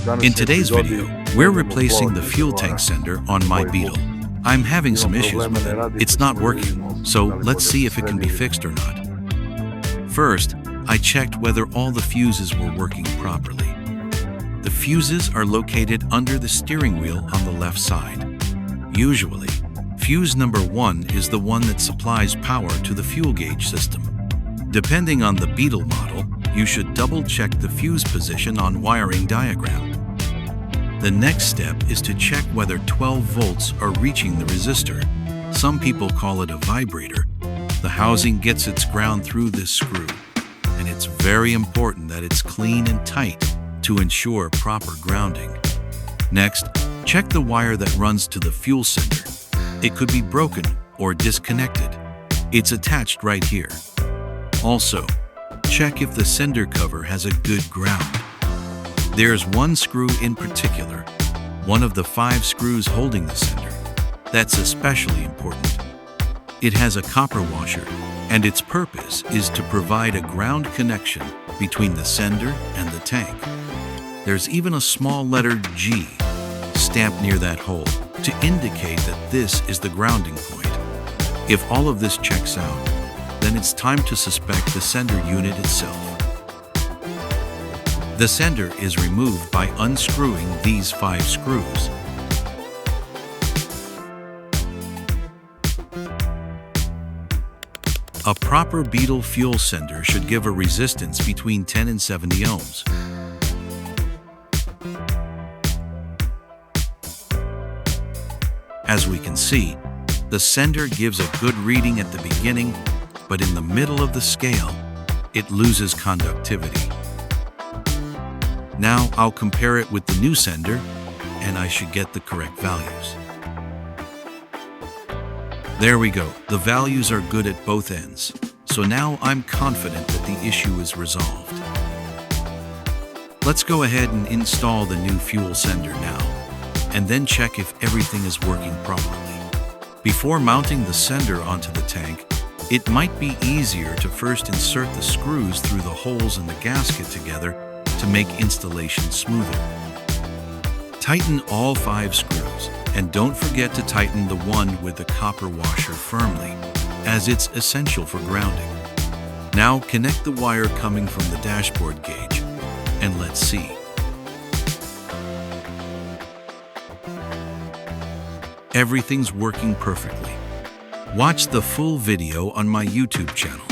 In today's video, we're replacing the fuel tank sender on my Beetle. I'm having some issues with it. It's not working, so let's see if it can be fixed or not. First, I checked whether all the fuses were working properly. The fuses are located under the steering wheel on the left side. Usually, fuse number 1 is the one that supplies power to the fuel gauge system. Depending on the Beetle model, you should double-check the fuse position on wiring diagram. The next step is to check whether 12 volts are reaching the resistor. Some people call it a vibrator. The housing gets its ground through this screw, and it's very important that it's clean and tight to ensure proper grounding. Next, check the wire that runs to the fuel sender. It could be broken or disconnected. It's attached right here. Also, check if the sender cover has a good ground. There's one screw in particular, one of the 5 screws holding the sender, that's especially important. It has a copper washer, and its purpose is to provide a ground connection between the sender and the tank. There's even a small letter G stamped near that hole to indicate that this is the grounding point. If all of this checks out, then it's time to suspect the sender unit itself. The sender is removed by unscrewing these 5 screws. A proper Beetle fuel sender should give a resistance between 10 and 70 ohms. As we can see, the sender gives a good reading at the beginning, but in the middle of the scale, it loses conductivity. Now I'll compare it with the new sender, and I should get the correct values. There we go. The values are good at both ends, so now I'm confident that the issue is resolved. Let's go ahead and install the new fuel sender now, and then check if everything is working properly. Before mounting the sender onto the tank, it might be easier to first insert the screws through the holes in the gasket together to make installation smoother. Tighten all 5 screws, and don't forget to tighten the one with the copper washer firmly, as it's essential for grounding. Now connect the wire coming from the dashboard gauge, and let's see. Everything's working perfectly. Watch the full video on my YouTube channel.